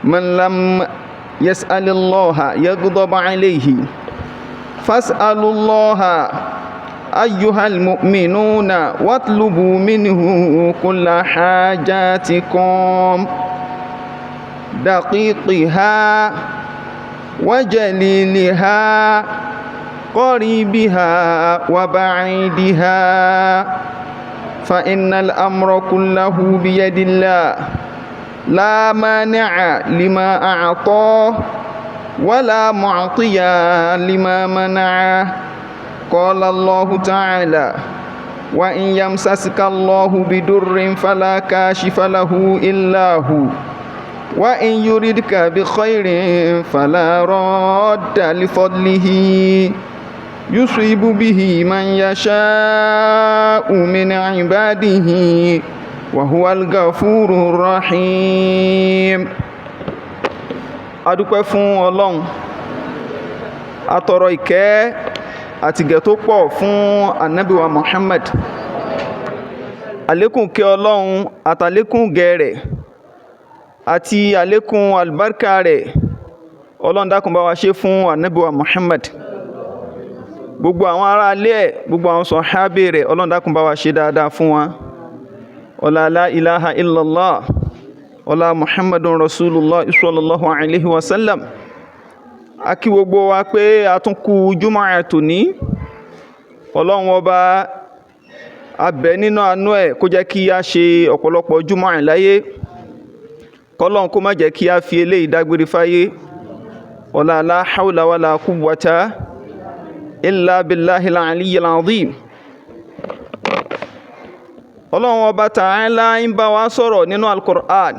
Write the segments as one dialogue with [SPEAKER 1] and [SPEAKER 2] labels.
[SPEAKER 1] من لم يسأل الله يغضب عليه فاسألوا الله أيها المؤمنون واطلبوا منه كل حاجاتكم دقيقها وجليلها قريبها وبعيدها فإن الأمر كله بيد الله لا مانع لما أعطاه ولا معطي لما منعه قال الله تعالى وإن يمسسك الله بضر فلا كاشف له إلا هو وإن يردك بخير فلا راد لفضله يصيب به من يشاء من عباده وهو الغفور الرحيم. adúpẹ́ fún Ọlọ́run, atọrọ ìkẹ́ àtìgẹ̀ tó pọ̀ fún Ànábì wa Muhammad, àlékún kẹ́ Ọlọ́run àtàlékún gẹ̀ rẹ̀ àti àlékún àlùbáríkà rẹ̀ Ọlọ́run dákun bá wa ṣe fún Ànábì wa Muhammad, gbogbo àwọn ará ilé ẹ̀, gbogbo àwọn sàhábé rẹ̀ Ọlọ́run dákun bá wa ṣe dáadáa fún wa. Ọlá la ilaha illallah, ọlá Muhammadun Rasulullah sallallahu alaihi wasallam. A kí gbogbo wa pé a tún kú Jumu'ah tòní. Ọlọ́run ọba abẹ nínú àánú ẹ̀ kó jẹ́ kí a ṣe ọ̀pọ̀lọpọ̀ Jumu'ah láyé. Kọ́lọ́run kó má jẹ́ kí a fi eléyìí dágbére fáyé. Ọlá la hawla wala quwwata illa billahil aliyyil azim. Ọlọ́run ọba Ta'ala ń bá wa sọ̀rọ̀ nínú Al-Qur'an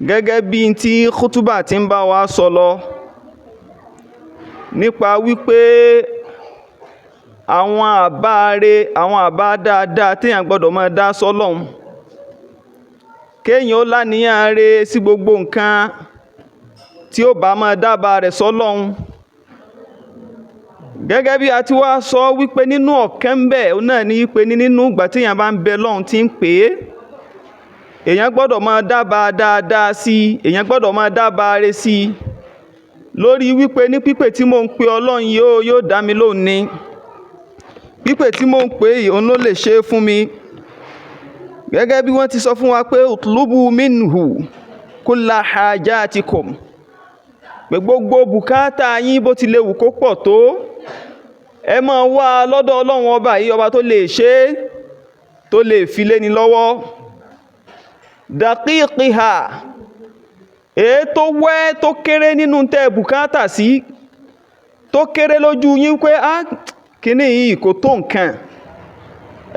[SPEAKER 1] gẹ́gẹ́ bí tí kútúbà ti ń bá wa sọ lọ nípa wípé àwọn àbá dáadáa téèyàn gbọ́dọ̀ máa dá sọ́lọ́run, kéèyàn ó láníyàn rere sí gbogbo nǹkan tí ó bá máa dábàá rẹ̀ sọ́lọ́run. Gẹ́gẹ́ bí a ti wá sọ wípé nínú ọ̀kan ń bẹ náà ní wípé nínú ìgbà tí èèyàn bá ń bẹ lọ́hun tí ń pè é, èèyàn gbọ́dọ̀ máa dábàá dáadáa sí i, èèyàn gbọ́dọ̀ máa dábàá rere sí i lórí wípé ní pípè tí mò ń pe Ọlọ́run yóò dá mi lóhùn ni, pípè tí mò ń pè òun ló lè ṣe é fún mi. Gẹ́gẹ́ bí wọ́n ti sọ fún wa pé utlubu minhu kulla hajatikum, pé gbogbo bùkátà yín bó ti lè wù kó pọ̀ tó, ẹ máa wá lọ́dọ̀ Ọlọ́run ọba yìí, ọba tó lè ṣe é, tó lè fi léni lọ́wọ́. Daqiqiha, èyí tó wẹ́ tó kéré nínú tẹ́ bùkátà sí, tó kéré lójú yín pé kíní yìí kò tó nǹkan,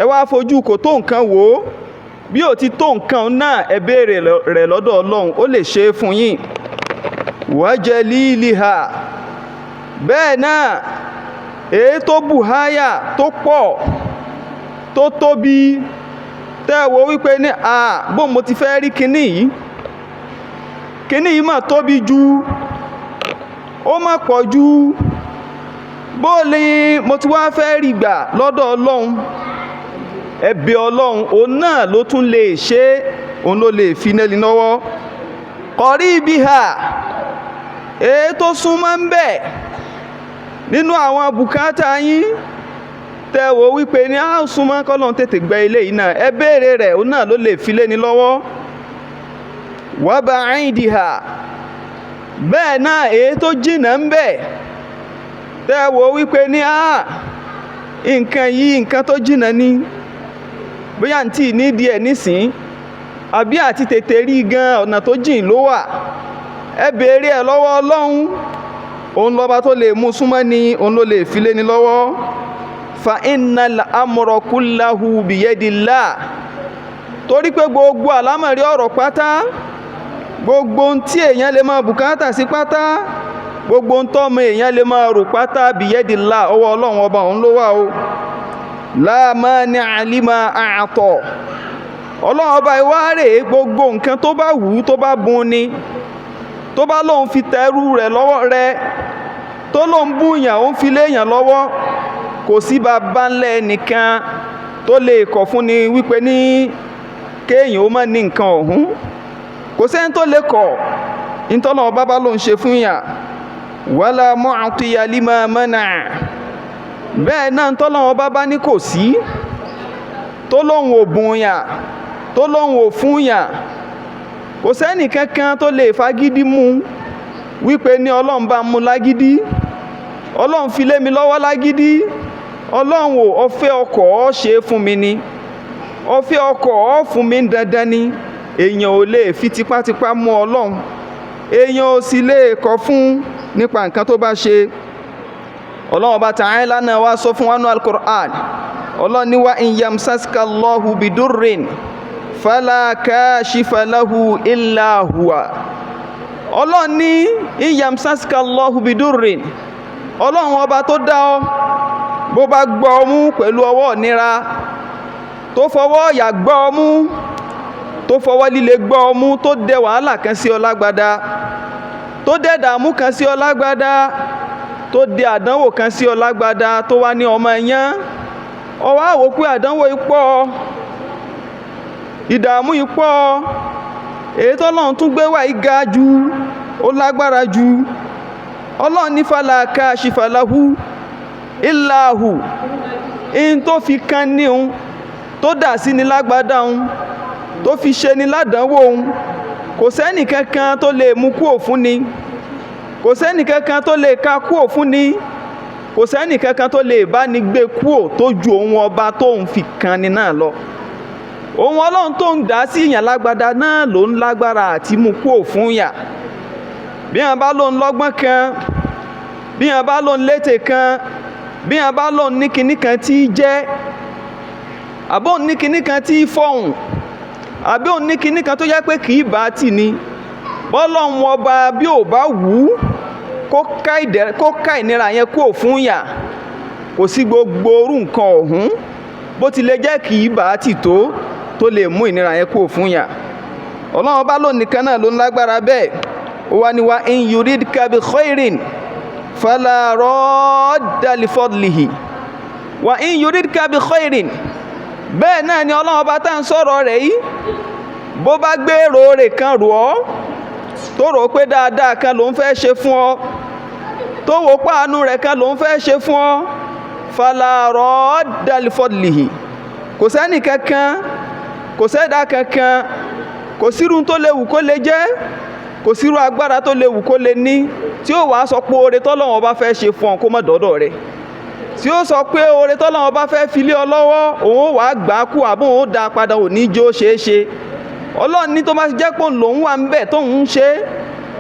[SPEAKER 1] ẹ wá fojú kò tó nǹkan wò ó, bí ò ti tó nǹkan náà ẹ béèrè rẹ̀ lọ́dọ̀ Ọlọ́run, ó lè ṣe é fún yín. Wa jaliliha, bẹ́ẹ̀ náà èyí tó bùháyà tó pọ̀ tó tóbi tẹ́wọ́ wípé ní bó mo ti fẹ́ rí kíní yìí mà tóbi jù, ó mà pọ̀ jù, bó lè mo ti wá fẹ́ rí gbà lọ́dọ̀ Ọlọ́run. Ẹ bẹ̀ Ọlọ́run, òun náà ló tún lè ṣe, òun ló lè fi nẹ́ni lọ́wọ́. Qaribiha, èyí tó súnmọ́ ń bẹ nínú àwọn bùkátà yín tẹ́wọ́ wípé ní súnmọ́ k'Ọlọ́run tètè gbẹ ilé yìí náà, ẹ béèrè rẹ̀, òun náà ló lè fi léni lọ́wọ́. Wa ba'idiha, bẹ́ẹ̀ náà èyí tó jìnnà ń bẹ tẹ́wọ́ wípé ní nǹkan yìí nǹkan tó jìnnà ni, bóyá ntí nídìí ẹ̀ nísìn àbí àti tètè rí gan ọ̀nà tó jìn ló wà, ẹ béèrè ẹ̀ lọ́wọ́ Ọlọ́run, òun lọ́ba tó lè mú súnmọ́ ni, òun ló lè fi léni lọ́wọ́. Fa innal amra kullahu biyadillah, torí pé gbogbo àlámọ̀rí ọ̀rọ̀ pátá, gbogbo ohun tí èèyàn lè máa bùkátà sí pátá, gbogbo ohun tọ́mọ èèyàn lè máa rò pátá biyadillah, ọwọ́ Ọlọ́run ọba òun ló wà o. La mani'a lima a'ta, Ọlọ́run ọba ìwárè gbogbo nǹkan tó bá wù ú tó bá bùn ni, tó bá lóun fi tẹrú rẹ̀ lọ́wọ́ rẹ̀, tó lóun búyàn òun fi léèyàn lọ́wọ́, kò sí bàbá ńlẹ̀ nìkan tó lè kọ̀ fún ni wípé ní kéèyàn ó má ní nǹkan ọ̀hún kò sẹ́ni tó lè kọ̀ ìtọ́nà ọba bá ló ń ṣe fún yàn wala mu'tiya lima mana' bẹ́ẹ̀ náà ìtọ́nà ọba bá ní kò sí tó lóhun ò bùn yàn tó lóhun ò fún yàn kò sẹ́ni kankan tó lè fagídí mú wípé ní ọlọ́run bá mú lágídí ọlọ́run fi lé mi lọ́wọ́ lágídí ọlọ́run ò ọfẹ́ ọkọ̀ ọ́ ṣe fún mi ni ọfẹ́ ọkọ̀ ọ́ fún mi dandan ni èèyàn ò lè fi tipátipá mú ọlọ́run èèyàn ò sì lè kọ̀ fún nípa nǹkan tó bá ṣe ọlọ́run ọba Ta'ala náà wá sọ fún wa nínú al-Qur'an ọlọ́run ní wa in yamsaska Allahu bidurrin fala kashifa lahu illa huwa ọlọ́run ní in yamsaska Allahu bidurrin ọlọ́run ọba tó dá ọ bó bá gbọ́ ọ mú pẹ̀lú ọwọ́ ìnira tó fọwọ́ ọ̀yà gbọ́ ọ mú tó fọwọ́ líle gbọ́ ọ mú tó dẹ wàhálà kan sí ọ lágbádá tó dẹ dààmú kan sí ọ lágbádá tó dẹ àdánwò kan sí ọ lágbádá tó wá ní ọmọ ẹ̀yán ọ wá wò pé àdánwò yìí pọ̀ ìdààmú yìí pọ̀ èyí tọ́lọ́run tún gbé wá yìí ga jù ó lágbára jù ọlọ́run ní fala kashifa lahu illa hu in tó fi kan ní òun tó dà sí ni lágbádá òun tó fi ṣe ni ládánwò òun kò sẹ́nì kankan tó lè mú kúò fún ni kò sẹ́nì kankan tó lè ká kúò fún ni kò sẹ́nì kankan tó lè bá ní gbé kúò tó ju òun ọba tó ń fi kan ni náà lọ òun ọlọ́run tó ń dá sí ìyàn lágbádá náà ló ń lágbára àti mú kúò fún yà bí wọn bá lóun lọ́gbọ́n kan bí wọn bá lóun létè kan bí wọn bá lóun ní kinní kan tí í jẹ́ àbó ní kinní kan tí í fọ̀hùn àbí òun ní kinní kan tó jẹ́ pé kì í bá tì ní bọ́lọ́hun ọba bí ò bá wù ú kó ká ìnira yẹn kúò fún yà kò sí gbogbo orú nǹkan ọ̀hún bó tilẹ̀ jẹ́ kì í bá tì tó lè mú ìnira yẹn kúò fún yà ọlọ́run ọba lóun nìkan náà ló ń lágbára bẹ́ẹ̀ ó wá ní wa in yuridka bi khairin fala radda li fadlihi wa in yuridka bi khairin bẹ́ẹ̀ náà ni ọlọ́run ọba tá ń sọ̀rọ̀ rẹ̀ yìí bó bá gbé ròórè kan rò ọ́ tó rò pé dáadáa kan ló ń fẹ́ ṣe fún ọ tó wò páànù rẹ̀ kan ló ń fẹ́ ṣe fún ọ fala radda li fadlihi kò sẹ́nì kankan kò sẹ́dá kankan kò sírun tó léwu kó lè jẹ́ kò sírú agbára tó léwu kó lè ní tí ó wàá sọ pé oore tọ́lọ́run ọba fẹ́ ṣe fún ọ kó má dọ́dọ̀ rẹ̀ tí ó sọ pé oore tọ́lọ́run ọba fẹ́ fi lé ọ lọ́wọ́ òun wàá gbà á kú àbọ̀ òun dá a padà òní jó ṣeé ṣe ọlọ́run ní tó bá jẹ́ pé lòun wà ń bẹ̀ tóun ń ṣe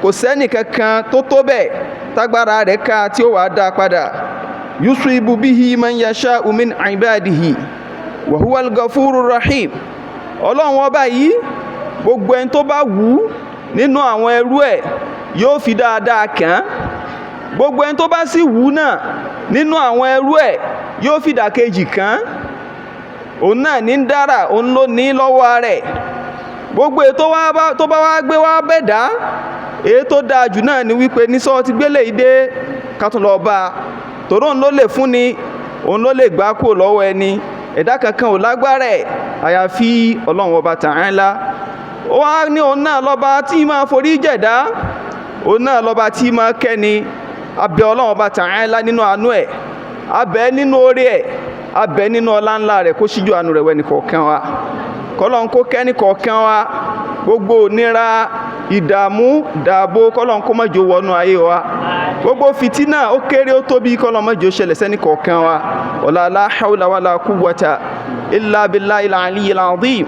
[SPEAKER 1] kò sẹ́nì kankan tó bẹ́ẹ̀ tágbára rẹ̀ ká tí ó wàá dá a padà yusibu bihi man yasha'u min ibadihi wa huwal ghafurur rahim ọlọ́run ọba yìí gbogbo ẹni tó bá wù ú nínú àwọn ẹrú ẹ̀ yóò fi dáadáa kàn án gbogbo ẹni tó bá sì wù ú náà nínú àwọn ẹrú ẹ̀ yóò fi dàkejì kàn án òun náà ní ń dára òun ló ní lọ́wọ́ rẹ̀ gbogbo èyí tó bá wá gbé wá bẹ̀dá èyí tó dáa jù náà ni wípé ní sọ́ọ́ ti gbélé ìdè ká tún lọ bá a tòró òun ló lè fún ni òun ló lè gbà kúrò lọ́wọ́ ẹni ẹ̀dá kankan ò lágbára ẹ̀ àyàfi ọlọ́run ọba Ta'ala ó wá ní òun náà lọ́ba tí máa forí jẹ̀dá òun náà lọ́ba tí máa kẹ́ni abẹ́ ọlọ́run ọba Ta'ala nínú àánú ẹ̀ abẹ́ nínú oore ẹ̀ abẹ́ nínú ọlá ńlá rẹ̀ kó ṣíjú àánú rẹ̀ wẹ́ni kọ̀ọ̀kan wa kọ́lọ́n kó kẹ́ni kọ̀ọ̀kan wa gbogbo òníra ìdààmú dààbò kọ́lọ́n kó má jò wọnú ayé wa gbogbo fìtínà ó kéré ó tóbi kọ́lọ́n má jò ṣẹlẹ̀ sẹ́ni kọ̀ọ̀kan wa wala la hawla wala quwwata illa billahil aliyyil azim.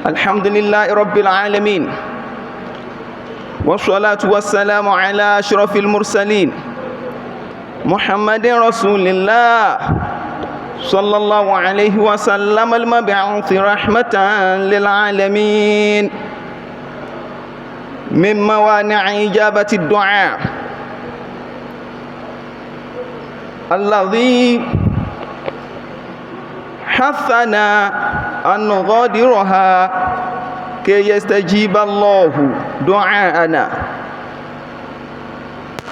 [SPEAKER 1] الحمد لله رب العالمين والصلاة والسلام على أشرف المرسلين محمد رسول الله صلى الله عليه وسلم المبعوث رحمة للعالمين من موانع إجابة الدعاء الذي حثنا أن نغادرها كي يستجيب الله دعاءنا.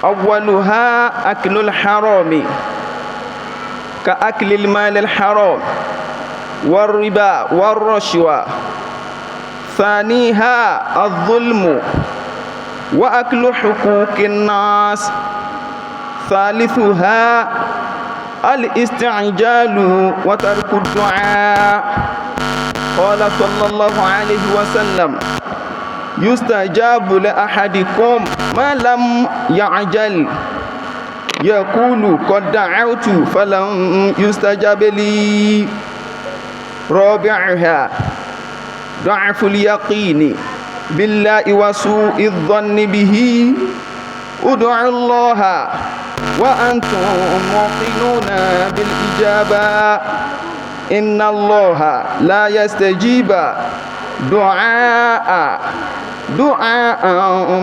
[SPEAKER 1] أولها أكل الحرام كأكل المال الحرام والربا والرشوة. ثانيها الظلم وأكل حقوق الناس. ثالثها الاستعجال وترك الدعاء. قال صلى الله عليه وسلم يستجاب لأحدكم ما لم يعجل يقول قد دعوت فلم يستجاب لي. رابعها ضعف اليقين بالله وسوء الظن به. ادعوا الله وأنتم موقنون بالإجابة إن الله لا يستجيب دعاء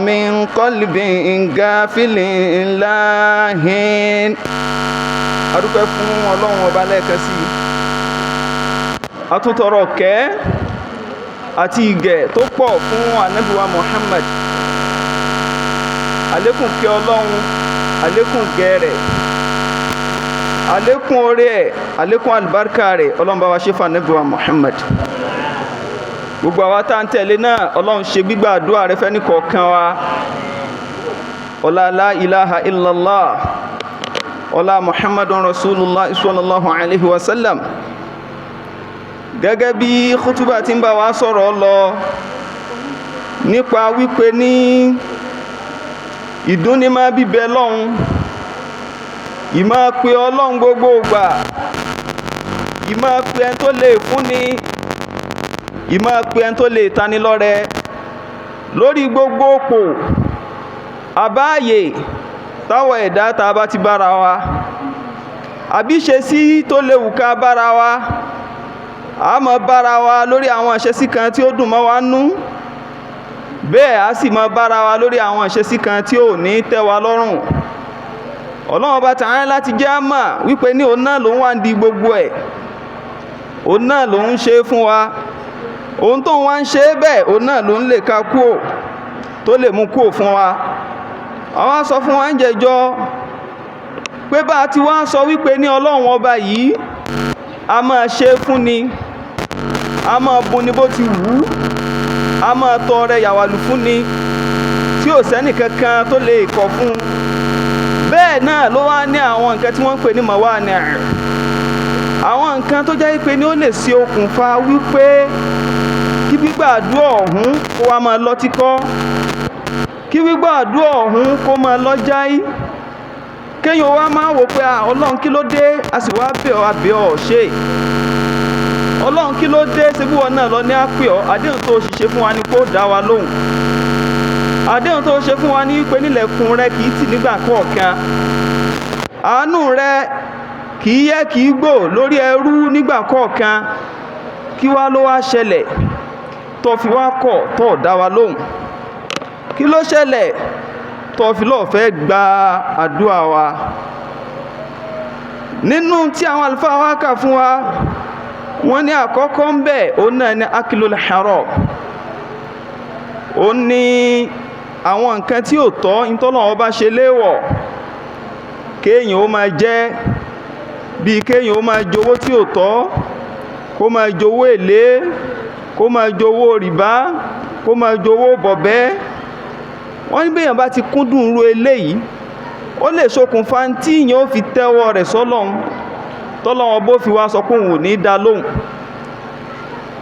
[SPEAKER 1] من قلب غافل لاهٍ. adúpẹ́ fún Ọlọ́run ọba lẹ́ẹ̀kan sí àtúntọrọ kẹ́ àti ìgẹ̀ tó pọ̀ fún ànábì wa Muhammad. Àlékún kẹ́ Ọlọ́run, àlékún gẹ̀ rẹ̀, àlékún oore ẹ̀, àlékún àlùbáríkà rẹ̀ Ọlọ́run bá wa ṣe fún ànábì wa Muhammad. Gbogbo àwa tá ń tẹ̀lé náà Ọlọ́run ṣe gbígbà àdúrà rẹ̀ fẹ́ni kọ̀ọ̀kan wa. Ọlá la ilaha illallah, ọlá Muhammadun Rasulullah sallallahu alaihi wasallam. Gẹ́gẹ́ bí kútúbà tí ń bá wa sọ̀rọ̀ lọ nípa wípé ní ìdúnnímá bíbẹ lọ́hun, ìmá pe Ọlọ́run gbogbo ìgbà, ìmá pe ẹni tó lè fúnni, ìmá pe ẹni tó lè tani lọ́rẹ lórí gbogbo òpó àbáyé táwọn ẹ̀dá tá a bá ti bára wa, àbí ṣe sí tó léwu ká bára wa. A máa bára wa lórí àwọn ìṣesí kan tí ó dùn mọ́ wa nú, bẹ́ẹ̀ a sì máa bára wa lórí àwọn ìṣesí kan tí ò ní tẹ́ wa lọ́rùn. Ọlọ́run bá tàn án láti jẹ́ àmà wípé ní òun náà ló ń wá ń di gbogbo ẹ̀, òun náà ló ń ṣe fún wa, òun tó ń wá ń ṣe bẹ́ẹ̀ òun náà ló ń lè ka kúò tó lè mú kúò fún wa. Àwọn sọ fún wa ń jẹjọ́ pé bá a ti wá sọ wípé ní Ọlọ́run ọba yìí a máa ṣe fún ni, a máa bùn ni bó ti wù ú, a máa tọrẹ yàwàlù fún ni tí ò sẹ́nì kankan tó lè kọ̀ fún. Bẹ́ẹ̀ náà ló wá ní àwọn nǹkan tí wọ́n ń pè ní mawani', àwọn nǹkan tó jẹ́ pé ní ó lè ṣe okùnfà wípé kí gbígbàdúrà ọ̀hún kó wá máa lọ tíkọ́, kí gbígbàdúrà ọ̀hún kó máa lọ jáì, kéèyàn wá máa wò pé Ọlọ́run kí ló dé, a sì wá bẹ̀ ọ́ àbẹ̀ ọ́ ṣe. Ọlọ́run kí ló dé, ṣe bí wọn náà lọ ní àpè ọ́, àdéhùn tó ṣe fún wa ni kó dá wa lóhùn. Àdéhùn tó ṣe fún wa ní pé nílẹ̀kùn rẹ kì í tì nígbà kọ̀ọ̀kan, àánú rẹ kì í yẹ kì í gbò lórí ẹrú nígbà kọ̀ọ̀kan. Kí wá ló wá ṣẹlẹ̀ tó fi wá kọ̀ tó dá wa lóhùn? Kí ló ṣẹlẹ̀ tó fi lọ́ọ̀ fẹ́ gba àdúrà wa? Nínú tí àwọn àlùfáà wá kà fún wa, wọ́n ní àkọ́kọ́ ń bẹ̀ òun náà ní akilul haram. Ó ní àwọn nǹkan tí ò tọ́ ìtọ́lọ́run bá ṣe léèwọ̀ kéèyàn ó máa jẹ, bíi kéèyàn ó máa jowó tí ò tọ́, kó máa jowó èlé, kó máa jowó rìbá, kó máa jowó bọ̀bẹ́. Wọ́n ní béèyàn bá ti kúndùn ru eléyìí, ó lè ṣokùnfà tí ìyẹn ó fi tẹ́wọ́ rẹ̀ sọ́lọ́run, tọ́lọ́run bó fi wá sọ pé òun ò ní dá lóhùn.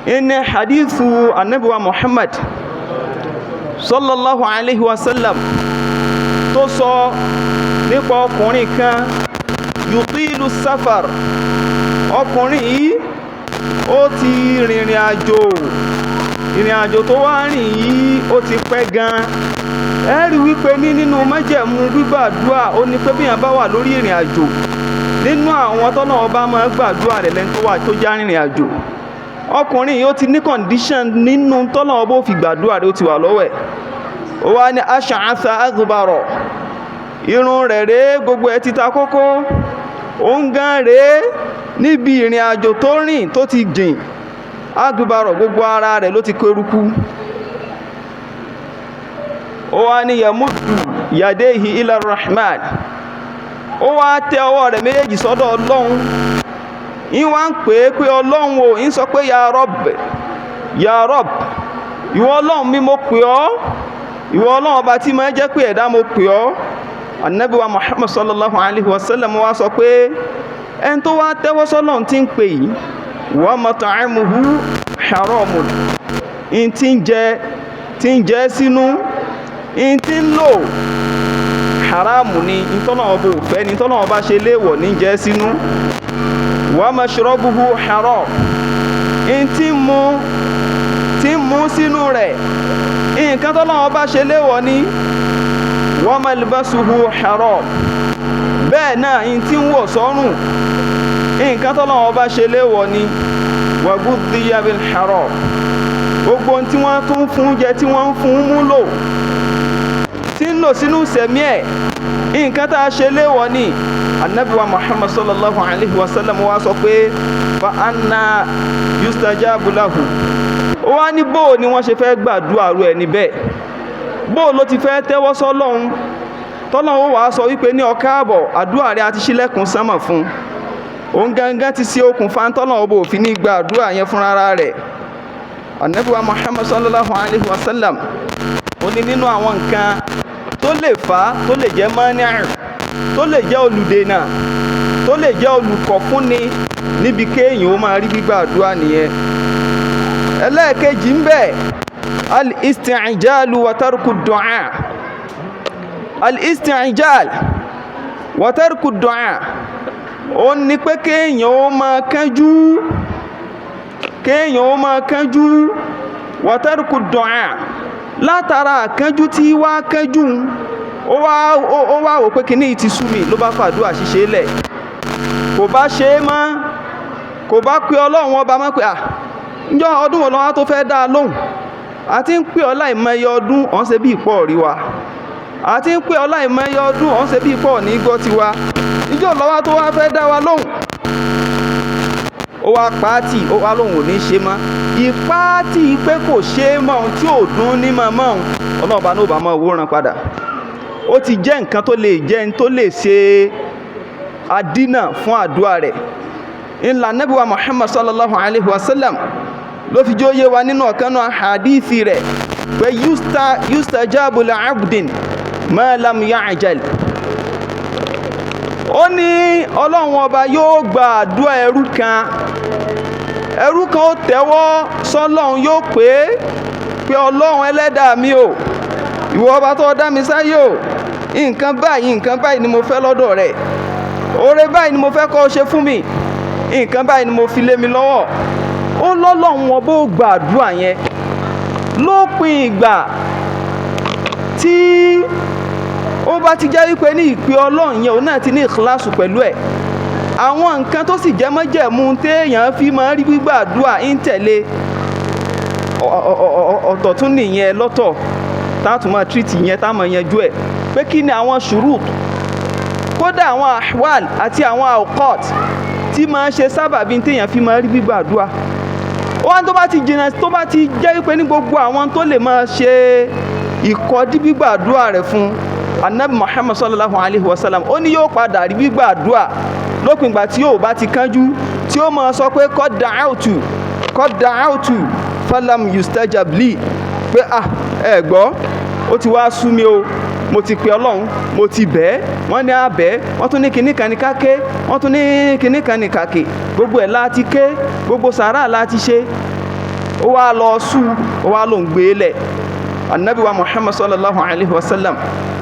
[SPEAKER 1] Ìní hadithu Ànábì wa Muhammad sallallahu alaihi wasallam tó sọ nípa ọkùnrin kan yutilu safar. Ọkùnrin yìí ó ti rìnrìn àjò, ìrìn àjò tó wá rìn yìí ó ti pẹ́ gan. Ẹ rí wípé nínú májẹ̀mú gbígbàdúrà ó ní pé bíyàn bá wà lórí ìrìn àjò, nínú àwọn tọ́lọ́run bá máa gbàdúrà rẹ̀ lẹ́ni tó já rìnrìn àjò. Ọkùnrin yìí ó ti ní condition nínú tọ́lọ́run bó fi gbàdúrà rẹ̀ ó ti wà lọ́wọ́ ẹ̀. Ó wá ní ash'atha aghbara, irun rẹ̀ rèé gbogbo ẹ̀ ti ta kókó, òun gan rèé níbi ìrìn àjò tó rìn tó ti jìn agbábárọ̀ gbogbo ara rẹ̀ ló ti kérukú. ó wá ní yamudu yadehi ila rahman, ó wá tẹ ọwọ́ rẹ̀ méjèèjì sọ́dọ̀ ọlọ́run, ń wá ń pè é pé ọlọ́run o, ń sọ pé ya Rabb, ya Rabb, ìwọ ọlọ́run mi mo pè ọ́, ìwọ ọlọ́run ọba tí máa jẹ́ pé ẹ̀dá mo pè ọ́. Ànábì wa Muhammad sallallahu alaihi wasallam wá sọ pé ẹni tó wá tẹ́wọ́ sọ́lọ́run tí ń pè yìí wa mat'amuhu haramun, in tí ń jẹ sínú, in tí ń lò haramu ni, in tọ́nà ọba ò fẹ́ ni, tọ́nà ọba ṣe léèwọ̀ ní jẹ sínú. Wa mashrabuhu haram, in tí ń mú sínú rẹ̀ nǹkan tọ́nà ọba ṣe léèwọ̀ ni. Wa malbasuhu haram, bẹ́ẹ̀ náà in tí ń wọ̀ sọ́rùn nǹkan tọ́nà ọba ṣe léèwọ̀ ni. Wa ghudhiya bil haram, gbogbo tí wọ́n tún fún jẹ tí wọ́n ń fún mú lò tí ń lò sínú sẹ̀mí ẹ̀ nǹkan tá a ṣe léèwọ̀ ni. Ànábì wa Muhammad sallallahu alaihi wasallam wá sọ pé fa anna yustajabu lahu, ó wá ní bóò ni wọ́n ṣe fẹ́ gbàdúrà rú ẹni bẹ́ẹ̀, bóò ló ti fẹ́ tẹ́wọ́ sọ́lọ́run tọ́lọ́run wàá sọ wípé ní ọ̀káàbọ̀ àdúrà rẹ̀ àti ṣílẹ̀kùn sánmọ̀ fún òun gangan ti ṣe okùnfà tọ́lọ́run bò fi ní gba àdúrà yẹn fún rárá rẹ̀. Ànábì wa Muhammad sallallahu alaihi wasallam ó ní nínú àwọn nǹkan tó lè fà á, tó lè jẹ́ mọ́níà, tó lè jẹ́ olùdènà, tó lè jẹ́ olùkọ̀fúnni níbi kéèyàn ó máa rí gbígbà àdúrà nìyẹn. ẹlẹ́ẹ̀kejì ń bẹ al-isti'jalu wa tarku du'a, al-isti'jal wa tarku du'a, ó ní pé kéèyàn ó máa kánjú wa tarku du'a, látara kánjú tí wá kánjú ó wá wò pé kíní ti sú mi ló bá fàdúrà ṣíṣe lẹ̀, kò bá ṣe é mọ́, kò bá pe ọlọ́run ọba mọ́ pé ǹjọ́ ọdún wo lọ́wọ́ tó fẹ́ dá a lóhùn, àti ń pè ọ́ láìmọye ọdún ọ̀n ṣe bí ìpọ̀ rí wa, àti ń pè ọ́ láìmọye ọdún ọ̀n ṣe bí ìpọ̀ ní gbọ́ ti wa, ǹjọ́ lọ́wọ́ tó wá fẹ́ dá wa lóhùn. Ó wá pàátì, ó wá lóhùn ò ní ṣe mọ́, ìpàátì pé kò ṣe é mọ́ ohun tí ò dún ní mọ́ ohun ọlọ́ọ̀bá náà bá mọ́ wòran padà. Ó ti jẹ́ nǹkan tó lè jẹ́ ní tó lè ṣe adínà fún àdúrà rẹ̀. ńlá Ànábì wa Muhammad sallallahu alaihi wasallam ló fi jó yé wa nínú ọ̀kan náà hadithi rẹ̀ pé yustajabu li abdin ma lam ya'jal, ó ní ọlọ́run ọba yóò gba àdúrà ẹrú kan ó tẹ́wọ́ sọ́lọ́run yóò pé ọlọ́run ẹlẹ́dàá mi o, ìwọ ọba tó dá mi sáyé o, nǹkan báyìí ni mo fẹ́ lọ́dọ̀ rẹ̀, oore báyìí ni mo fẹ́ kó ṣe fún mi, nǹkan báyìí ni mo fi lé mi lọ́wọ́. Ó lọ́lọ́run ọba ó gba àdúrà yẹn lópin ìgbà tí ó bá ti jẹ́ wípé ní ìpè ọlọ́run yẹn òun náà ti ní ìkíláàsù pẹ̀lú ẹ̀. Àwọn nǹkan tó sì jẹ́ májẹ̀mú téèyàn fi máa rí gbígbà àdúrà ń tẹ̀lé ọ̀tọ̀ tún nìyẹn lọ́tọ̀ táàtù máa tírìtì yẹn táàmù yanjú ẹ̀ pé kí ni àwọn ṣùrùt, kódà àwọn ahwal àti àwọn awqat tí máa ṣe sábàbí téèyàn fi máa rí gbígbà àdúrà. Wọ́n tó bá ti jìnnà, tó bá ti jẹ́ wípé ní gbogbo àwọn tó lè máa ṣe ìkọ́dí gbígbà àdúrà rẹ̀ fún Ànábì Muhammad sallallahu alaihi wasallam, ó ní yóò padà rí gbígbà àdúrà lópin ìgbà tí yóò bá ti kánjú, tí ó máa sọ pé qad da'awtu falam yustajab li, pé ẹ gbọ́ ó ti wá sú mi o, mo ti pe ọlọ́run, mo ti bẹ́ẹ̀, wọ́n ní àbẹ́, wọ́n tún ní kinní kan ní káké, wọ́n tún ní kinní kan ní kàkè, gbogbo ẹ̀ láti ké, gbogbo sàárà láti ṣe, ó wá lọ sú, ó wá ló ń gbé lẹ̀. Ànábì wa Muhammad sallallahu alaihi wasallam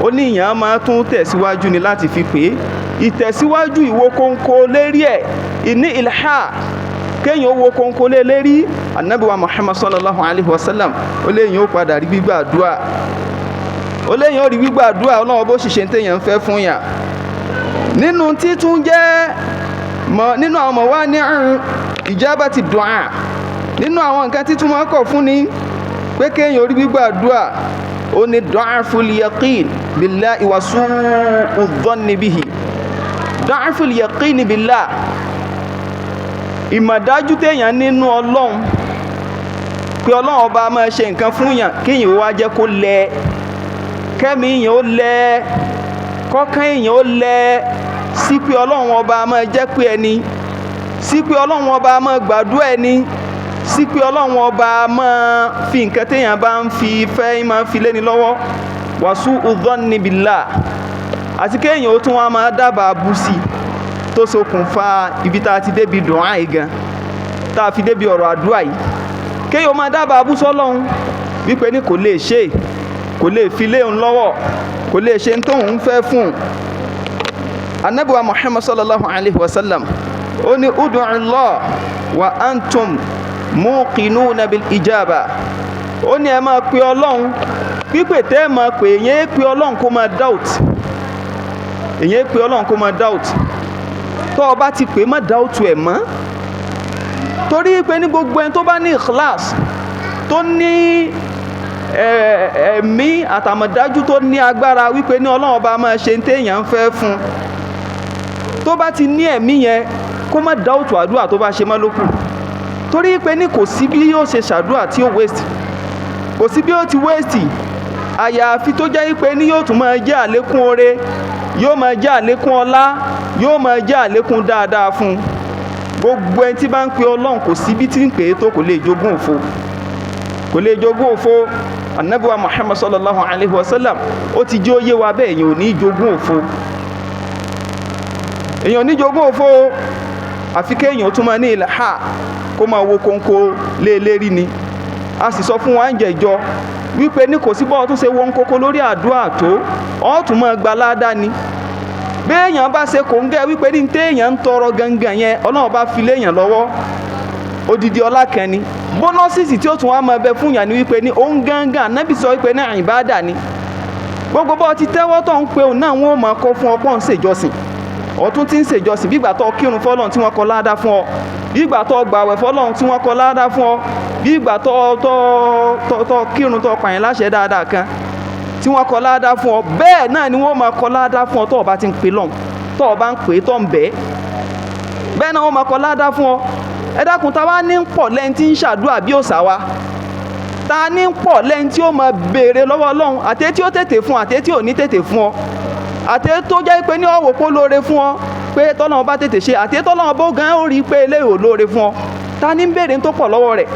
[SPEAKER 1] ó ní ìyàn máa tún tẹ̀síwájú ni láti fi pé ìtẹ̀síwájú ìwo kónkó lérí ẹ̀ ìní ìlhà kéèyàn ó wo kónkó lérí. Ànábì wa Muhammad sallallahu alaihi wasallam ó léyìn ó padà rí gbígbà àdúrà, ó léyìn ó rí gbígbà àdúrà, ọlọ́run bó ṣiṣẹ́ téèyàn ń fẹ́ fún yàn. Nínú títún jẹ́ nínú àwọn ọmọ wa ní ijabati du'a, nínú àwọn nǹkan títún máa kọ̀ fún ni pé kéèyàn ó rí gbígbà àdúrà, ó ní du'aful yaqin billahi wa su'u dhanni bihi. Du'aful yaqin billah, ìmọ̀dájú téèyàn nínú ọlọ́run pé ọlọ́run ọba máa ṣe nǹkan fún yàn kéèyàn wá jẹ́ kó lẹ kẹ́mi èèyàn ó lẹ kọ́kàn èèyàn ó lẹ sí pé ọlọ́run ọba máa jẹ́ pé ẹni sí pé ọlọ́run ọba máa gbàdúrà ẹni sí pé ọlọ́run ọba máa fi nǹkan téèyàn bá ń fi fẹ́ máa fi léni lọ́wọ́ wàsú udhanni billah àti kéèyàn ó tún wá máa dábàá bú sí tó ṣokùnfà ibi tá a ti débi dùn áì gan tá a fi débi ọ̀rọ̀ àdúrà yìí kéèyàn ó máa dábàá bú sọ́lọ́run wípé ní kò lè ṣe kò lè fi léun lọ́wọ́ kò lè ṣe tóun fẹ́ fún un. Ànábì wa Muhammad sallallahu alayhi wa sallam ó ní ud'u Allah wa antum muqinuna bil ijaba ó ní ẹ máa pe ọlọ́run pípè tẹ́ ẹ máa pè èyàn pe ọlọ́run kó máa doubt èyàn pe ọlọ́run kó máa doubt tó o bá ti pè má doubt ẹ̀ mọ́ torí pé ní gbogbo ẹni tó bá ní ikhlas tó ní ẹ̀mí àtàmọ̀dájú tó ní agbára wípé ní ọlọ́run ọba máa ṣe téèyàn ń fẹ́ fún tó bá ti ní ẹ̀mí yẹn kó má doubt àdúrà tó bá ṣe má lókù torí pé ní kò sí bí yóò ṣe ṣàdúrà tí ó waste kò sí bí ó ti waste àyàfi tó jẹ́ pé ní yóò tún máa jẹ́ àlékún oore yóò máa jẹ́ àlékún ọlá yóò máa jẹ́ àlékún dáadáa fún gbogbo ẹni tí bá ń pe ọlọ́run kò sí bí tí ń pè é tó kò lè jogún òfo kò lè jogún òfo. Ànábì wa Muhammad sallallahu alayhi wa sallam ó ti jẹ́ ó yé wa bẹ́ẹ̀ èèyàn ò ní jogún òfo èèyàn ò ní jogún òfo àfi kéèyàn tún máa ní ìlàhà kó máa wo kónkó léèlérí ni a sì sọ fún wa ń jẹjọ wípé ní kò sí bọ́ọ̀ tún ṣe wọ́n kókó lórí àdúrà tó ọ́ tún máa gba ládàá ni béèyàn bá ṣe kò ń gẹ́ wípé ní téèyàn ń tọrọ gangan yẹn ọlọ́run bá fi léèyàn lọ́wọ́ odidi ọlá kan ni bónọ́sìsì tí ó tún wá máa bẹ fún yàn ni wípé ní òun gangan Ànábì sọ wípé ní ìbádà ni gbogbo bọ́ọ̀ ti tẹ́wọ́ tó ń pe òun náà wọ́n máa kọ́ fún ọpọ́n ṣèjọsìn ọ̀tún tí ń ṣèjọsìn bí ìgbà tó kírun fọ́lọ́run tí wọ́n kọ ládàá fún ọ bí ìgbà tó gbààwẹ̀ fọ́lọ́run tí wọ́n kọ ládàá fún ọ bí ìgbà tó kírun tó pààyàn láṣẹ dáadáa kan tí wọ́n kọ ládàá fún ọ bẹ́ẹ̀ náà ni wọ́n máa kọ ládàá fún ọ tó o bá ti ń pe lọ́n tó o bá ń pè é tó ń bẹ́ẹ̀ bẹ́ẹ̀ náà wọ́n máa kọ ládàá fún ọ. Ẹ dákun ta wá ní pọ̀ lẹ́yìn tí ń ṣàdúrà bí òòṣà wa ta ní pọ̀ lẹ́yìn tí ó máa béèrè lọ́wọ́ Ọlọ́run àti tí ó tètè fún àti tí ò ní tètè fún ọ àti tó jẹ́ pé ní ọ̀wọ́ kó lóore fún ọ pé tọ́lọ́run bá tètè ṣe àti tọ́lọ́run bó gan ó rí pé eléyìí ò lóore fún ọ ta ní béèrè tó pọ̀ lọ́wọ́ rẹ̀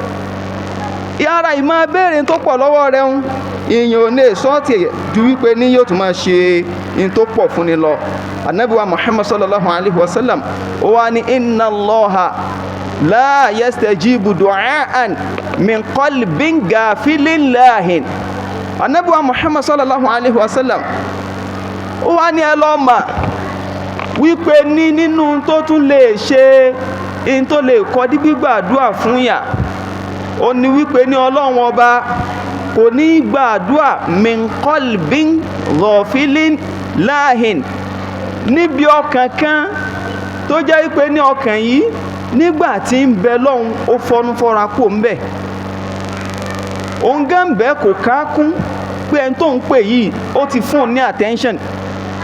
[SPEAKER 1] yàrá ìmọ̀ béèrè tó pọ̀ lọ́wọ́ rẹ̀ ń ìyẹn ò lè sọ́ọ̀tì ju wípé ní yóò tún máa ṣe in tó pọ̀ fún ni lọ. Ànábì wa Muhammad sallallahu alayhi wa sallam ó wá ní inna Allaha la yastajibu du'aan min qalbin gafilin lahin. Ànábì wa Muhammad sallallahu alayhi wa sallam ó wá ní ẹlọ́mà wípé ní nínú tó tún lè ṣe in tó lè kọ́ dí gbígbàdúà fún yà ó ní wípé ní Ọlọ́run ọba kò ní gbàdúà min qalbin ghafilin lahin níbi ọkàn kan tó jẹ́ wípé ní ọkàn yìí nígbà tí ń bẹ lọ́hun ó fọnú fọ́ra kó ń bẹ̀ òun gán bẹ́ẹ̀ kò kákún pé ẹni tó ń pè yìí ó ti fún un ní attention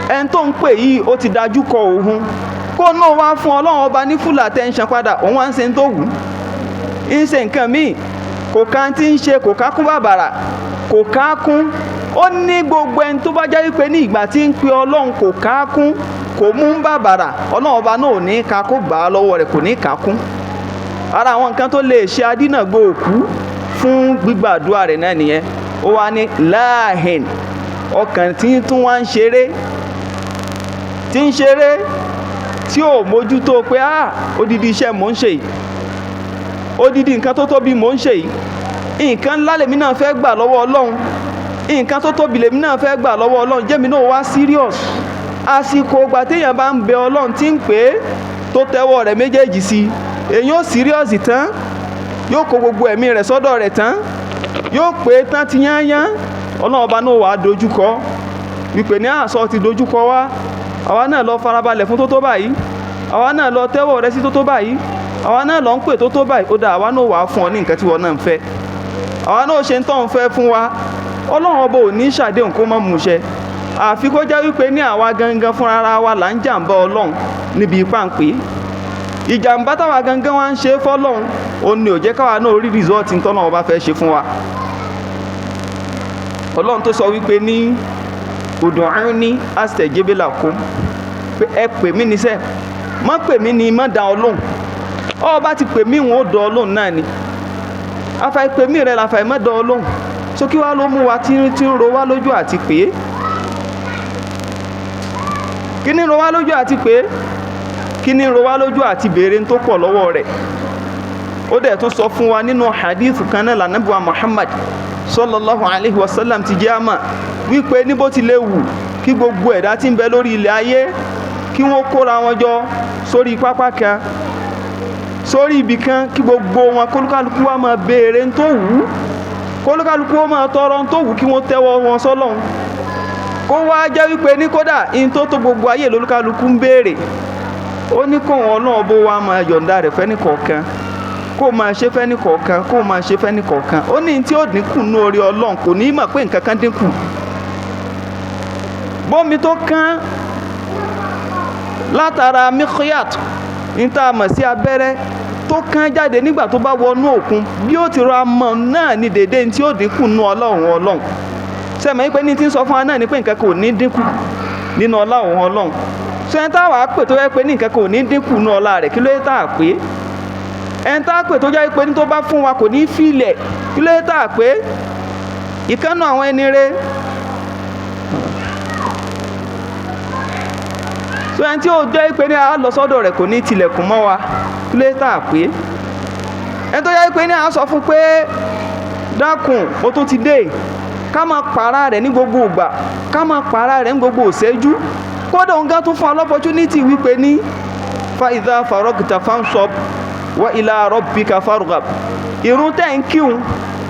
[SPEAKER 1] ẹni tó ń pè yìí ó ti dájú kọ òun kó náà wá fún Ọlọ́run ọba ní full attention padà òun wá ń ṣe tó wù ń ṣe nǹkan míì kò ká tí ń ṣe kò kákún bàbàrà kò kákún ó ní gbogbo ẹni tó bá jẹ́ wípé ní ìgbà tí ń pe Ọlọ́run kò kákún kò mú bàbàrà Ọlọ́run ọba náà ò ní ká kó gbà á lọ́wọ́ rẹ̀ kò ní kákún ara àwọn nǹkan tó lè ṣe adínàgbò òkú fún gbígbàdúrà rẹ̀ náà nìyẹn ó wá ní láàhìn ọkàn tí tún wá ń ṣeré tí ò mójútó pé odidi iṣẹ́ mò ń ṣe yìí odidi nǹkan tó tóbi mò ń ṣe yìí nǹkan ńlá lèmi náà fẹ́ gbà lọ́wọ́ Ọlọ́run nǹkan tó tóbi lèmi náà fẹ́ gbà lọ́wọ́ Ọlọ́run jẹ́mi náà wá serious àsìkò ìgbà téèyàn bá ń bẹ Ọlọ́run tí ń pè é tó tẹ́wọ́ rẹ̀ méjèèjì sí èyàn ó serious tán yóò kó gbogbo ẹ̀mí rẹ̀ sọ́dọ̀ rẹ̀ tán yóò pè é tán ti yányán Ọlọ́run ọba náà wà á dojúkọ wípé ní àṣọ ti dojúkọ wá àwa náà lọ farabalẹ̀ fún tó báyìí àwa náà lọ tẹ́wọ́ rẹ̀ sí tó báyìí àwa náà lọ ń pè tó báyìí ó dá àwa náà wà á fún ọ ní nǹkan tí wọ́n náà ń fẹ́ àwa náà ṣe ń tọ́ ń fẹ́ fún wa Ọlọ́run ọba ò ní ṣàdéhùn kó má múṣẹ àfi kó jẹ́ wípé ní àwa gangan fúnra wa là ń jàǹbá Ọlọ́run níbi ipá ń pè ìjàmbá táwa gangan wá ń ṣe fọ́lọ́run ó ní ò jẹ́ káwa náà rí result tọ́lọ́run bá fẹ́ ṣe fún wa. Ọlọ́run tó sọ wípé ní ud'uni astajib lakum, pé ẹ pè mí níṣẹ́, má pè mí ní má dá Ọlọ́run, ọ bá ti pè mí wọn ó dá Ọlọ́run náà ni, àfàì pè mí rẹ̀ làfàì má dá Ọlọ́run. So kí wá ló mú wa tí ń ro wá lójú àti pé kí ní ro wá lójú àti pé kí ní ro wá lójú àti béèrè tó pọ̀ lọ́wọ́ rẹ̀. Ó dẹ̀ tún sọ fún wa nínú hadith kan náà l'Ànábì wa Muhammad sallallahu alaihi wasallam ti jẹ́ àmà wípé níbo ti lè wù kí gbogbo ẹ̀dá tí ń bẹ lórí ilẹ̀ ayé kí wọ́n kóra wọn jọ sórí pápá kan, sórí ibì kan, kí gbogbo wọn kólúkálukú wa máa béèrè tó wù, kólúkálukú wa máa tọrọ tó wù, kí wọ́n tẹ́wọ́ wọn sọ́lọ́run. Kó wá jẹ́ wípé ní kódà in tó gbogbo ayé lólúkálukú ń béèrè, ó ní kó wọn náà bó wa máa yọ̀ǹda rẹ̀ fẹ́ni kọ̀ọ̀kan, kó máa ṣe fẹ́ni kọ̀ọ̀kan, kó máa ṣe fẹ́ni kọ̀ọ̀kan. Ó ní tí ó dínkù nú orí Ọlọ́run, kò ní mọ̀ pé nǹkan kan dínkù. Bómi tó kán látara mikhyat ní tá a mọ̀ sí abẹ́rẹ́ tó kán jáde nígbà tó bá wọnú òkun, bí ó ti rọ amọ̀ náà ní dédé tí ó dínkù nú Ọlọ́run. Sẹ́mọ̀ pé ní tí ń sọ fún wa náà ni pé nǹkan kò ní dínkù nínú Ọlọ́run. Ṣé ń táwà pè tó yẹ pé ní nǹkan kò ní dínkù nú ọlá rẹ̀, kí ló yẹ tá a pé? Ẹn tá a pè tó jẹ́ pé ní tó bá fún wa kò ní fílẹ̀, kí ló yẹ tá a pé? Ìkánnù àwọn ẹni rẹ̀. So ẹni tí ó jẹ́ pé ní a lọ sọ́dọ̀ rẹ̀ kò ní tilẹ̀kùn mọ́ wa, kí ló yẹ tá a pé? Ẹni tó jẹ́ pé ní a sọ fún pé dákun ó tó ti dé, ká máa pààrà rẹ̀ ní gbogbo ìgbà, ká máa pààrà rẹ̀ ní gbogbo ìṣẹ́jú. Kódà òun gán tún fún opportunity wípé ní fa idha faragta fansab wa ila rabbika farghab. Ìrun tẹ́ ń kíhun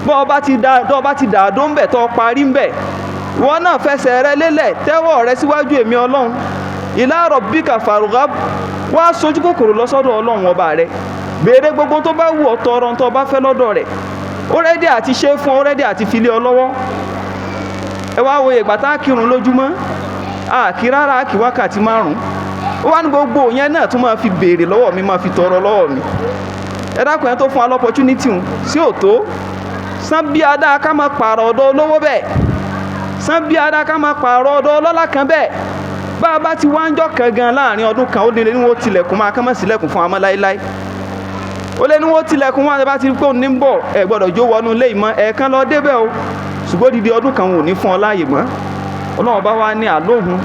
[SPEAKER 1] bọ́ bá ti dàdó ń bẹ̀ tó parí ń bẹ̀, wọ́n náà fẹsẹ̀ rẹ lélẹ̀, tẹ́wọ́ rẹ síwájú èmi Ọlọ́run. Ila rabbika farghab, wá sojú kòkòrò lọ́sọ́dọ̀ Ọlọ́run ọba rẹ̀, béèrè gbogbo tó bá wù ọ́, tọrọ tó bá fẹ́ lọ́dọ̀ rẹ̀. Ó rẹ́dí àti ṣe fún, ó rẹ́dí àti fi lé ọ lọ́wọ́. Ẹ wá wo ìgbà tá kírun lójúmọ́, kí rárá kí wákàtí 5. Ó wá ní gbogbo yẹn náà tún máa fi béèrè lọ́wọ́ mi, máa fi tọrọ lọ́wọ́ mi. Ẹ dákun yẹn tó fún wa l'opportunity sí òtó. Sán bí adá ká máa pààrọ̀ ọ̀dọ̀ olówó bẹ́ẹ̀, sán bí adá ká máa pààrọ̀ ọ̀dọ̀ ọlọ́lá kan bẹ́ẹ̀. Bá a bá ti wá ń jọ́ kan gan láàrin ọdún kan, ó lé ní wọ́n tilẹ̀kùn máa kán mọ́ sílẹ̀kùn fún amọ́ láíláí. Ó lé ní wọ́n tilẹ̀kùn wọn, bá ti rí pé òun ní ń bọ̀, ẹ gbọ́dọ̀ jó wọnú ilé ìmọ̀, ẹ̀ẹ̀kan lọ débẹ̀ o, ṣùgbọ́n dídí ọdún kan wọn ò ní fún ọ láàyè mọ́. Ọlọ́run bá wá ní àlóhun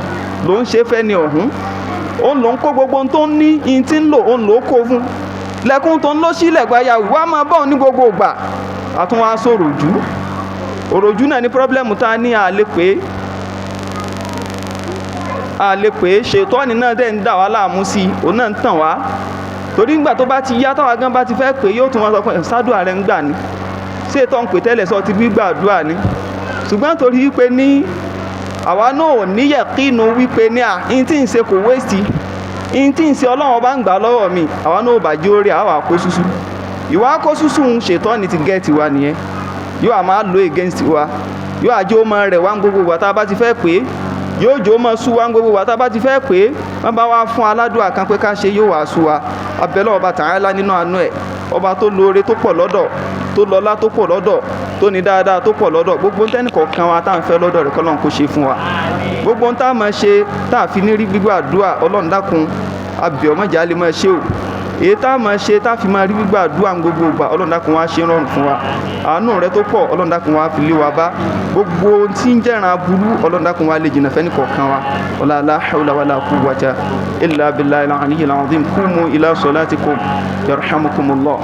[SPEAKER 1] ló ń ṣe fẹ́ ni ọ̀hún, òun ló ń kó gbogbo ohun tó ń ní in tí ń lò, òun ló kó fún. Lẹ́kùn tó ń lọ sílẹ̀ gbáyà wá máa bọ̀ ní gbogbo ìgbà. Àtún wá sọ̀rọ̀ jù, òròjú náà ní pọ́blẹ́mù tá a ní àlè pé ṣètọ́ni náà dẹ̀ ń dà wá láàmú sí i, òun náà ń tàn wá. Torí nígbà tó bá ti yá táwa gan bá ti fẹ́ pé yóò tún wọn sọ pé sádùá rẹ̀ ń gbà ní, ṣé ìtọ́ ń pè tẹ́lẹ̀ sọ ti gbígbàdúrà ni. Ṣùgbọ́n torí wípé ní àwa náà ò ní yẹ̀kínú wípé ní in tí ń ṣe kò wéṣì, in tí ń ṣe Ọlọ́run bá ń gbà lọ́wọ́ mi, àwa náà ò bàjẹ́ orí àwa kó ṣúṣú. Ìwà kó ṣúṣú ń ṣètọ́ni ti gẹ́ẹ̀tì wa nìyẹn, yóò à máa lo against wa, yóò àjẹ́ ó máa rẹ̀ wá gbogbo wa tá a bá ti fẹ́ pé, yóò jò ó máa sú wa gbogbo wa tá a bá ti fẹ́ pé, wọ́n bá wá fún aládùá kan pé ká ṣe, yóò wá sú wa. Abẹ́lẹ́ ọba Ta'ala nínú àánú ẹ̀, ọba tó lóore tó pọ̀ lọ́dọ̀, tó lọ́lá tó pọ̀ lọ́dọ̀, tó ní dáadáa tó pọ̀ lọ́dọ̀, gbogbo tẹ́nìkọ̀ọ̀kan wa tá à ń fẹ́ lọ́dọ̀ rẹ̀ k'Ọlọ́run kó ṣe fún wa. Gbogbo tá a máa ṣe tá a fi ní rí gbígbàdúrà, Ọlọ́run dákun abẹ́ ọmọ ìjà lè máa ṣe o. Èyí tá a máa ṣe tá a fi máa rí gbígbàdúrà gbogbo ìgbà, Ọlọ́run dákun wá ṣe rọrùn fún wa. Àánú rẹ tó pọ̀, Ọlọ́run dákun wá fi lé wa bá. Gbogbo tí ń jẹ́ran aburú, Ọlọ́run dákun wá lè jìnnà fẹ́nìkọ̀ọ̀kan wa. Wala la hawla wala quwwata illa billahi al-aliyyil azim. Qumu ila salatikum yarhamukumullah.